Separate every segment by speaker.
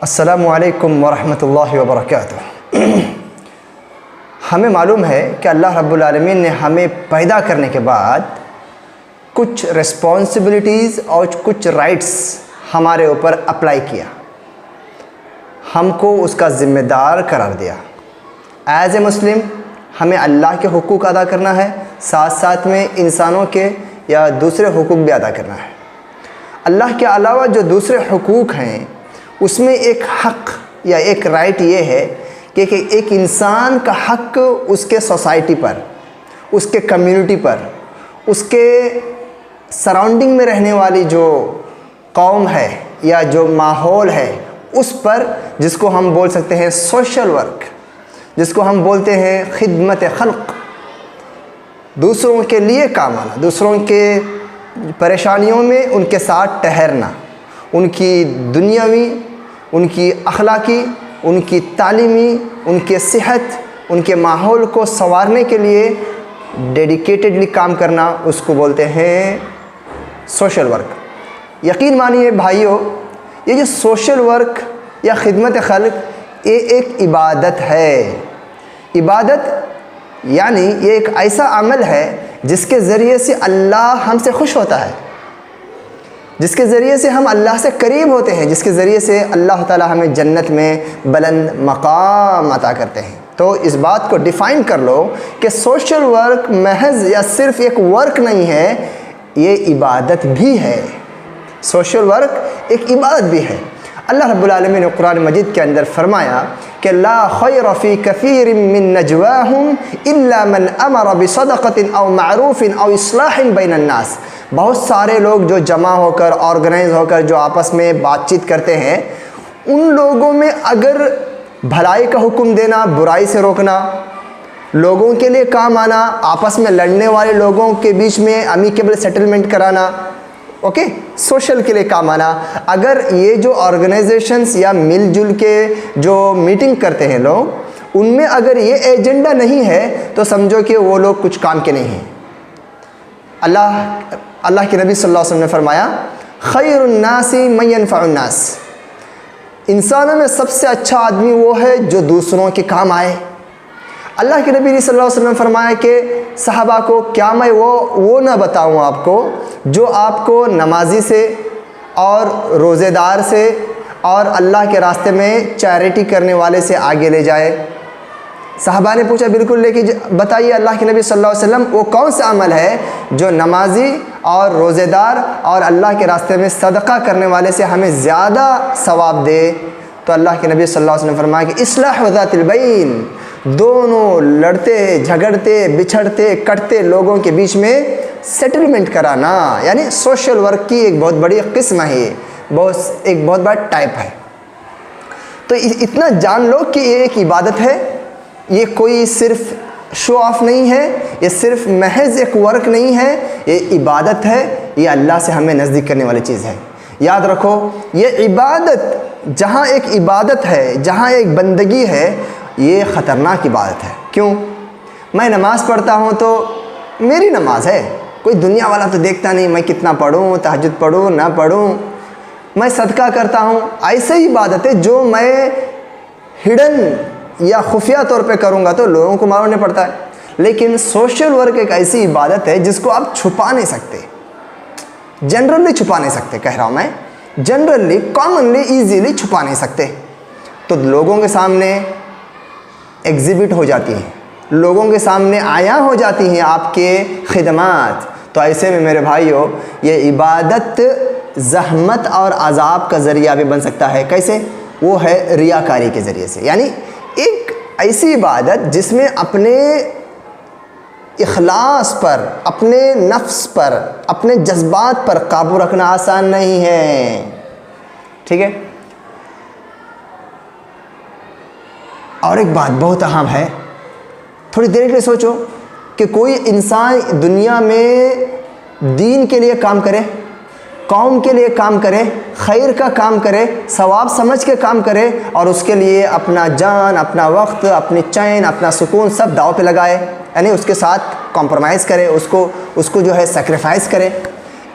Speaker 1: السلام علیکم ورحمۃ اللہ وبرکاتہ۔ ہمیں معلوم ہے کہ اللہ رب العالمین نے ہمیں پیدا کرنے کے بعد کچھ رسپانسبلٹیز اور کچھ رائٹس ہمارے اوپر اپلائی کیا، ہم کو اس کا ذمہ دار قرار دیا۔ ایز اے مسلم ہمیں اللہ کے حقوق ادا کرنا ہے، ساتھ ساتھ میں انسانوں کے یا دوسرے حقوق بھی ادا کرنا ہے۔ اللہ کے علاوہ جو دوسرے حقوق ہیں اس میں ایک حق یا ایک رائٹ یہ ہے کہ ایک انسان کا حق اس کے سوسائٹی پر، اس کے کمیونٹی پر، اس کے سراؤنڈنگ میں رہنے والی جو قوم ہے یا جو ماحول ہے اس پر، جس کو ہم بول سکتے ہیں سوشل ورک، جس کو ہم بولتے ہیں خدمت خلق، دوسروں کے لیے کام آنا، دوسروں کے پریشانیوں میں ان کے ساتھ ٹھہرنا، ان کی دنیاوی، ان کی اخلاقی، ان کی تعلیمی، ان کے صحت، ان کے ماحول کو سنوارنے کے لیے ڈیڈیکیٹڈلی کام کرنا، اس کو بولتے ہیں سوشل ورک۔ یقین مانیے بھائیوں، یہ جو سوشل ورک یا خدمت خلق یہ ایک عبادت ہے۔ عبادت یعنی یہ ایک ایسا عمل ہے جس کے ذریعے سے اللہ ہم سے خوش ہوتا ہے، جس کے ذریعے سے ہم اللہ سے قریب ہوتے ہیں، جس کے ذریعے سے اللہ تعالی ہمیں جنت میں بلند مقام عطا کرتے ہیں۔ تو اس بات کو ڈیفائن کر لو کہ سوشل ورک محض یا صرف ایک ورک نہیں ہے، یہ عبادت بھی ہے۔ سوشل ورک ایک عبادت بھی ہے۔ اللہ رب العالمین نے قرآن مجید کے اندر فرمایا کہ لا خیر فی کثیر من نجواہم الا من امر بصدقۃ او معروف او اصلاح بین الناس۔ بہت سارے لوگ جو جمع ہو کر، آرگنائز ہو کر جو آپس میں بات چیت کرتے ہیں، ان لوگوں میں اگر بھلائی کا حکم دینا، برائی سے روکنا، لوگوں کے لیے کام آنا، آپس میں لڑنے والے لوگوں کے بیچ میں امیکیبل سیٹلمنٹ کرانا، اوکے، سوشل کے لیے کام آنا، اگر یہ جو آرگنائزیشنز یا مل جل کے جو میٹنگ کرتے ہیں لوگ، ان میں اگر یہ ایجنڈا نہیں ہے تو سمجھو کہ وہ لوگ کچھ کام کے نہیں ہیں۔ اللہ کے نبی صلی اللہ علیہ وسلم نے فرمایا خیر الناس من ينفع الناس، انسانوں میں سب سے اچھا آدمی وہ ہے جو دوسروں کے کام آئے۔ اللہ کے نبی صلی اللہ علیہ وسلم نے فرمایا کہ صحابہ کو کیا میں وہ نہ بتاؤں آپ کو جو آپ کو نمازی سے اور روزے دار سے اور اللہ کے راستے میں چیریٹی کرنے والے سے آگے لے جائے؟ صحابہ نے پوچھا بالکل، لیکن بتائیے اللہ کے نبی صلی اللہ علیہ وسلم وہ کون سا عمل ہے جو نمازی اور روزے دار اور اللہ کے راستے میں صدقہ کرنے والے سے ہمیں زیادہ ثواب دے؟ تو اللہ کے نبی صلی اللہ علیہ وسلم نے فرمایا کہ اصلاح ذات البین، دونوں لڑتے جھگڑتے بچھڑتے کٹتے لوگوں کے بیچ میں سیٹلمنٹ کرانا، یعنی سوشل ورک کی ایک بہت بڑی قسم ہے، ایک بہت بڑا ٹائپ ہے۔ تو اتنا جان لو کہ یہ ایک عبادت ہے، یہ کوئی صرف شو آف نہیں ہے، یہ صرف محض ایک ورک نہیں ہے، یہ عبادت ہے، یہ اللہ سے ہمیں نزدیک کرنے والی چیز ہے۔ یاد رکھو، یہ عبادت جہاں ایک عبادت ہے، جہاں ایک بندگی ہے، یہ خطرناک عبادت ہے۔ کیوں؟ میں نماز پڑھتا ہوں تو میری نماز ہے، کوئی دنیا والا تو دیکھتا نہیں میں کتنا پڑھوں، تہجد پڑھوں نہ پڑھوں۔ میں صدقہ کرتا ہوں، ایسے ہی عبادت ہے جو میں ہڈن یا خفیہ طور پہ کروں گا تو لوگوں کو معلوم نہیں پڑتا ہے۔ لیکن سوشل ورک ایک ایسی عبادت ہے جس کو آپ چھپا نہیں سکتے، جنرلی چھپا نہیں سکتے، کہہ رہا ہوں میں جنرلی، کامنلی، ایزیلی چھپا نہیں سکتے۔ تو لوگوں کے سامنے ایگزیبٹ ہو جاتی ہیں، لوگوں کے سامنے عیاں ہو جاتی ہیں آپ کے خدمات۔ تو ایسے میں میرے بھائیوں، یہ عبادت زحمت اور عذاب کا ذریعہ بھی بن سکتا ہے۔ کیسے؟ وہ ہے ریاکاری کے ذریعے سے، یعنی ایک ایسی عبادت جس میں اپنے اخلاص پر، اپنے نفس پر، اپنے جذبات پر قابو رکھنا آسان نہیں ہے، ٹھیک ہے؟ اور ایک بات بہت اہم ہے، تھوڑی دیر کے لیے سوچو کہ کوئی انسان دنیا میں دین کے لیے کام کرے، قوم کے لیے کام کرے، خیر کا کام کرے، ثواب سمجھ کے کام کرے، اور اس کے لیے اپنا جان، اپنا وقت، اپنی چین، اپنا سکون سب داؤ پہ لگائے، یعنی اس کے ساتھ کمپرومائز کرے، اس کو جو ہے سیکریفائز کرے۔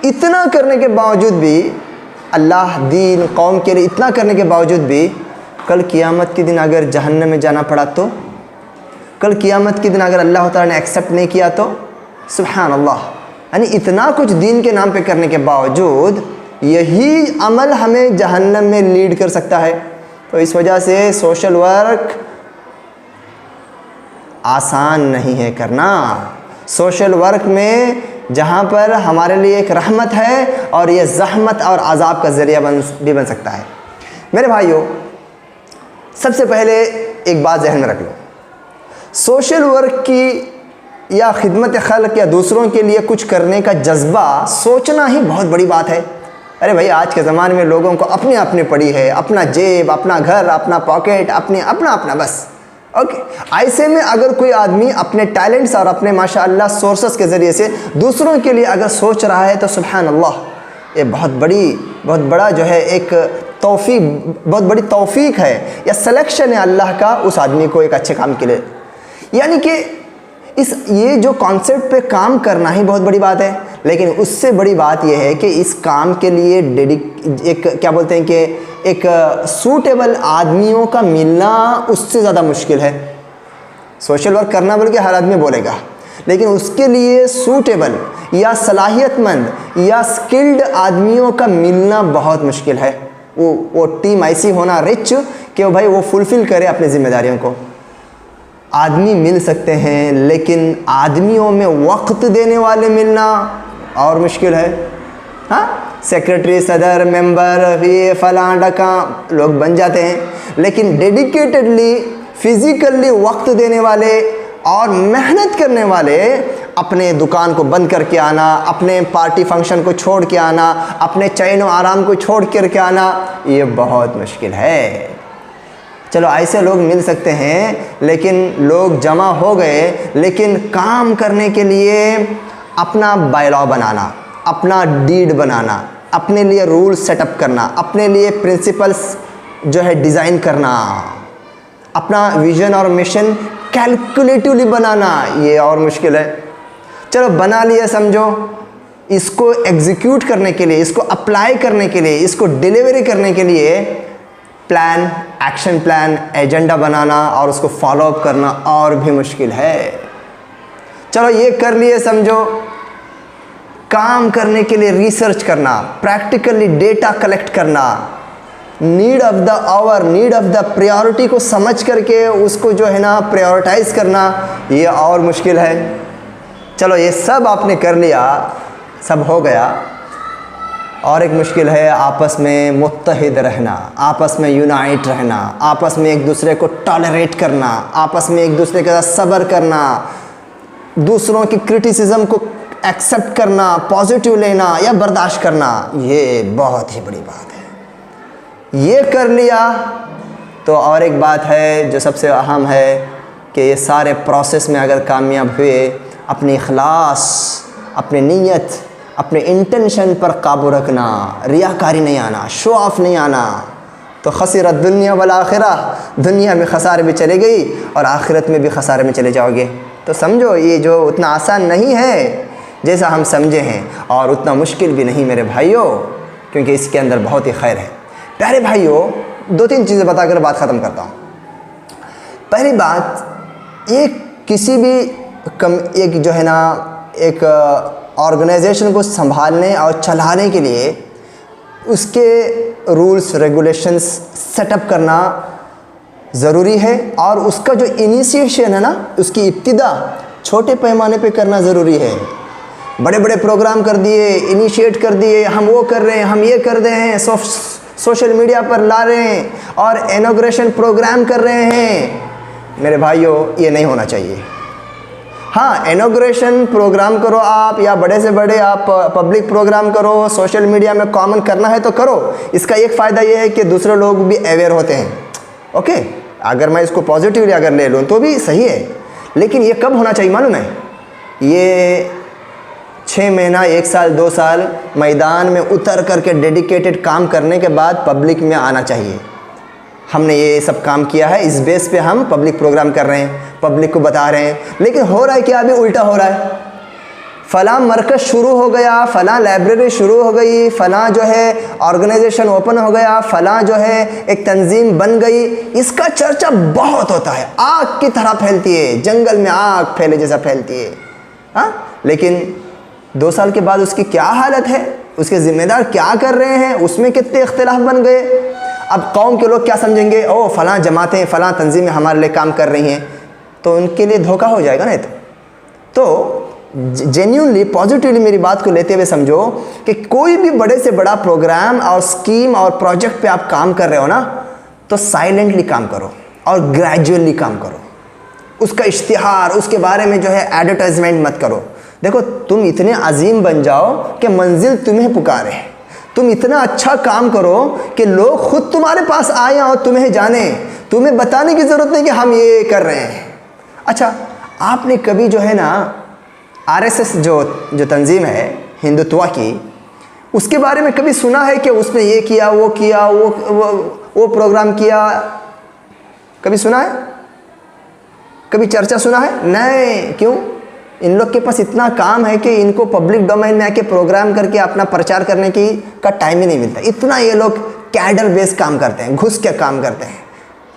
Speaker 1: اتنا کرنے کے باوجود بھی اللہ دین قوم کے لیے اتنا کرنے کے باوجود بھی کل قیامت کے دن اگر جہنم میں جانا پڑا تو، کل قیامت کے دن اگر اللہ تعالیٰ نے ایکسیپٹ نہیں کیا تو، سبحان اللہ، یعنی اتنا کچھ دین کے نام پہ کرنے کے باوجود یہی عمل ہمیں جہنم میں لیڈ کر سکتا ہے۔ تو اس وجہ سے سوشل ورک آسان نہیں ہے کرنا۔ سوشل ورک میں جہاں پر ہمارے لیے ایک رحمت ہے اور یہ زحمت اور عذاب کا ذریعہ بھی بن سکتا ہے۔ میرے بھائیوں، سب سے پہلے ایک بات ذہن میں رکھ لو، سوشل ورک کی یا خدمت خلق یا دوسروں کے لیے کچھ کرنے کا جذبہ سوچنا ہی بہت بڑی بات ہے۔ ارے بھائی، آج کے زمانے میں لوگوں کو اپنی پڑی ہے، اپنا جیب، اپنا گھر، اپنا پاکٹ، اپنا بس، اوکے۔ ایسے میں اگر کوئی آدمی اپنے ٹیلنٹس اور اپنے ماشاءاللہ سورسز کے ذریعے سے دوسروں کے لیے اگر سوچ رہا ہے تو سبحان اللہ، یہ بہت بڑا جو ہے ایک توفیق، بہت بڑی توفیق ہے یا سلیکشن ہے اللہ کا اس آدمی کو ایک اچھے کام کے لیے۔ یعنی کہ یہ جو کانسیپٹ پہ کام کرنا ہی بہت بڑی بات ہے، لیکن اس سے بڑی بات یہ ہے کہ اس کام کے لیے ایک سوٹیبل آدمیوں کا ملنا اس سے زیادہ مشکل ہے۔ سوشل ورک کرنا بلکہ ہر آدمی بولے گا، لیکن اس کے لیے سوٹیبل یا صلاحیت مند یا سکلڈ آدمیوں کا ملنا بہت مشکل ہے۔ وہ ٹیم ایسی ہونا رچ کہ بھائی وہ فلفل کرے اپنی ذمہ داریوں کو۔ آدمی مل سکتے ہیں، لیکن آدمیوں میں وقت دینے والے ملنا اور مشکل ہے۔ ہاں، سیکرٹری، صدر، ممبر، یہ فلاں ڈکاں لوگ بن جاتے ہیں، لیکن ڈیڈیکیٹڈلی فزیکلی وقت دینے والے اور محنت کرنے والے، اپنے دکان کو بند کر کے آنا، اپنے پارٹی فنکشن کو چھوڑ کے آنا، اپنے چین و آرام کو چھوڑ کر کے آنا، یہ بہت مشکل ہے۔ چلو ایسے لوگ مل سکتے ہیں، لیکن لوگ جمع ہو گئے، لیکن کام کرنے کے لیے اپنا بائی لا بنانا، اپنا ڈیڈ بنانا، اپنے لیے رول سیٹ اپ کرنا، اپنے لیے پرنسپلس جو ہے ڈیزائن کرنا، اپنا ویژن اور مشن کیلکولیٹولی بنانا، یہ اور مشکل ہے۔ چلو بنا لیا، سمجھو، اس کو ایگزیکیوٹ کرنے کے لیے، اس کو اپلائی کرنے کے لیے، اس کو ڈیلیوری کرنے کے لیے پلان، ایکشن پلان، ایجنڈا بنانا اور اس کو فالو اپ کرنا اور بھی مشکل ہے۔ چلو یہ کر لیے، سمجھو، کام کرنے کے لیے ریسرچ کرنا، پریکٹیکلی ڈیٹا کلیکٹ کرنا، need of the hour, need of the priority کو سمجھ کر کے اس کو جو ہے نا پریورٹائز کرنا، یہ اور مشکل ہے۔ چلو یہ سب آپ نے کر لیا، سب ہو گیا، اور ایک مشکل ہے آپس میں متحد رہنا، آپس میں یونائٹ رہنا، آپس میں ایک دوسرے کو ٹالریٹ کرنا، آپس میں ایک دوسرے کے ساتھ صبر کرنا، دوسروں کی کرٹیسزم کو ایکسیپٹ کرنا، پازیٹیو لینا یا برداشت کرنا، یہ بہت ہی بڑی بات ہے۔ یہ کر لیا تو اور ایک بات ہے جو سب سے اہم ہے کہ یہ سارے پروسیس میں اگر کامیاب ہوئے، اپنی اخلاص، اپنی نیت، اپنے انٹینشن پر قابو رکھنا، ریاکاری نہیں آنا، شو آف نہیں آنا، تو خسرت دنیا والآخرہ، دنیا میں خسارے میں چلے گئی اور آخرت میں بھی خسارے میں چلے جاؤ گے۔ تو سمجھو یہ جو اتنا آسان نہیں ہے جیسا ہم سمجھے ہیں، اور اتنا مشکل بھی نہیں میرے بھائیوں، کیونکہ اس کے اندر بہت ہی خیر ہے۔ پیارے بھائیوں، 2-3 چیزیں بتا کر بات ختم کرتا ہوں۔ پہلی بات، کسی بھی ایک جو ہے نا ایک آرگنائزیشن کو سنبھالنے اور چلانے کے لیے اس کے رولز ریگولیشنز سیٹ اپ کرنا ضروری ہے، اور اس کا جو انیشیشن ہے نا، اس کی ابتدا چھوٹے پیمانے پہ کرنا ضروری ہے۔ بڑے بڑے پروگرام کر دیے، انیشیٹ کر دیے، ہم وہ کر رہے ہیں، ہم یہ کر رہے ہیں، سوشل میڈیا پر لا رہے ہیں اور انوگریشن پروگرام کر رہے ہیں، میرے بھائیوں یہ نہیں ہونا چاہیے۔ ہاں، انوگریشن پروگرام کرو آپ، یا بڑے سے بڑے آپ پبلک پروگرام کرو، سوشل میڈیا میں کامن کرنا ہے تو کرو۔ اس کا ایک فائدہ یہ ہے کہ دوسرے لوگ بھی اویئر ہوتے ہیں، اوکے۔ اگر میں اس کو پازیٹیولی اگر لے لوں تو بھی صحیح ہے، لیکن یہ کب ہونا چاہیے معلوم ہے؟ یہ 6 مہینہ، 1 سال، 2 سال میدان میں اتر کر کے ڈیڈیکیٹڈ کام کرنے کے بعد پبلک میں آنا چاہیے۔ ہم نے یہ سب کام کیا ہے، اس بیس پہ ہم پبلک پروگرام کر رہے ہیں، پبلک کو بتا رہے ہیں، لیکن ہو رہا ہے کیا؟ ابھی الٹا ہو رہا ہے۔ فلاں مرکز شروع ہو گیا، فلاں لائبریری شروع ہو گئی، فلاں جو ہے آرگنائزیشن اوپن ہو گیا، فلاں جو ہے ایک تنظیم بن گئی، اس کا چرچا بہت ہوتا ہے، آگ کی طرح پھیلتی ہے، جنگل میں آگ پھیلے جیسا پھیلتی ہے، ہاں. لیکن 2 سال کے بعد اس کی کیا حالت ہے، اس کے ذمہ دار کیا کر رہے ہیں، اس میں کتنے اختلاف بن گئے. اب قوم کے لوگ کیا سمجھیں گے، او فلاں جماعتیں فلاں تنظیمیں ہمارے لیے کام کر رہی ہیں، تو ان کے لیے دھوکہ ہو جائے گا نا. تو جینیونلی پازیٹیولی میری بات کو لیتے ہوئے سمجھو کہ کوئی بھی بڑے سے بڑا پروگرام اور اسکیم اور پروجیکٹ پہ آپ کام کر رہے ہو نا، تو سائلنٹلی کام کرو اور گریجولی کام کرو. اس کا اشتہار، اس کے بارے میں جو ہے ایڈورٹائزمنٹ مت کرو. دیکھو تم اتنے عظیم بن جاؤ کہ منزل تمہیں پکارے. تم اتنا اچھا کام کرو کہ لوگ خود تمہارے پاس آئیں اور تمہیں جانیں. تمہیں بتانے کی ضرورت نہیں کہ ہم یہ کر رہے ہیں. اچھا، آپ نے کبھی جو ہے نا RSS جو تنظیم ہے ہندوتوا کی، اس کے بارے میں کبھی سنا ہے کہ اس نے یہ کیا، وہ پروگرام کیا؟ کبھی سنا ہے؟ کبھی چرچا سنا ہے؟ نہیں. کیوں؟ ان لوگ کے پاس اتنا کام ہے کہ ان کو پبلک ڈومین میں آ کے پروگرام کر کے اپنا پرچار کرنے کا ٹائم ہی نہیں ملتا. اتنا یہ لوگ کیڈر بیس کام کرتے ہیں، گھس کے کام کرتے ہیں.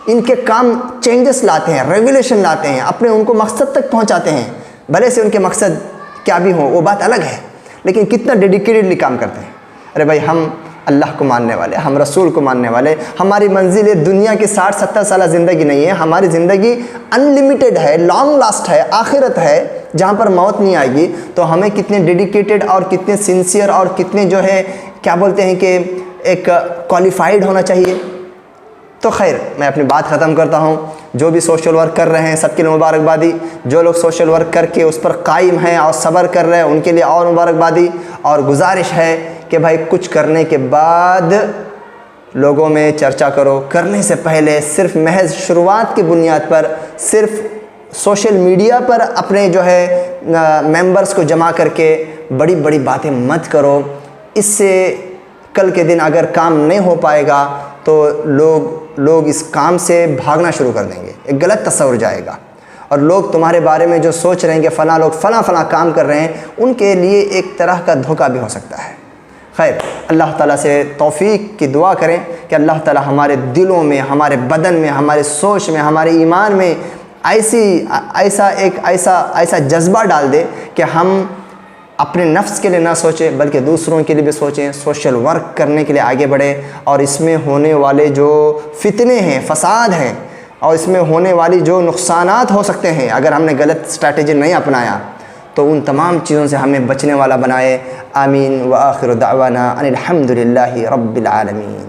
Speaker 1: ان کے کام چینجز لاتے ہیں، ریولیوشن لاتے ہیں، اپنے ان کو مقصد تک پہنچاتے ہیں. بھلے سے ان کے مقصد کیا بھی ہوں وہ بات الگ ہے، لیکن کتنا ڈیڈیکیٹڈلی کام کرتے ہیں. ارے بھائی، ہم اللہ کو ماننے والے، ہم رسول کو ماننے والے، ہماری منزل دنیا کی 60-70 سالہ زندگی نہیں ہے. ہماری زندگی انلمیٹڈ ہے، لانگ لاسٹ ہے، آخرت ہے جہاں پر موت نہیں آئے گی. تو ہمیں کتنے ڈیڈیکیٹڈ اور کتنے سنسیئر اور کتنے جو ہے کیا بولتے ہیں کہ ایک کوالیفائڈ ہونا چاہیے. تو خیر، میں اپنی بات ختم کرتا ہوں. جو بھی سوشل ورک کر رہے ہیں سب کے لیے مبارکبادی. جو لوگ سوشل ورک کر کے اس پر قائم ہیں اور صبر کر رہے ہیں ان کے لیے اور مبارکبادی. اور گزارش ہے کہ بھائی کچھ کرنے کے بعد لوگوں میں چرچا کرو. کرنے سے پہلے صرف محض شروعات کی بنیاد پر صرف سوشل میڈیا پر اپنے جو ہے ممبرز کو جمع کر کے بڑی بڑی باتیں مت کرو. اس سے کل کے دن اگر کام نہیں ہو پائے گا تو لوگ اس کام سے بھاگنا شروع کر دیں گے. ایک غلط تصور جائے گا اور لوگ تمہارے بارے میں جو سوچ رہے ہیں کہ فلاں لوگ فلاں کام کر رہے ہیں، ان کے لیے ایک طرح کا دھوکہ بھی ہو سکتا ہے. خیر، اللہ تعالیٰ سے توفیق کی دعا کریں کہ اللہ تعالیٰ ہمارے دلوں میں، ہمارے بدن میں، ہمارے سوچ میں، ہمارے ایمان میں ایسا جذبہ ڈال دے کہ ہم اپنے نفس کے لیے نہ سوچیں بلکہ دوسروں کے لیے بھی سوچیں، سوشل ورک کرنے کے لیے آگے بڑھیں. اور اس میں ہونے والے جو فتنے ہیں، فساد ہیں، اور اس میں ہونے والی جو نقصانات ہو سکتے ہیں اگر ہم نے غلط اسٹریٹجی نہیں اپنایا، تو ان تمام چیزوں سے ہمیں بچنے والا بنائے. آمین. وآخر دعوانا ان الحمد للہ رب العالمین.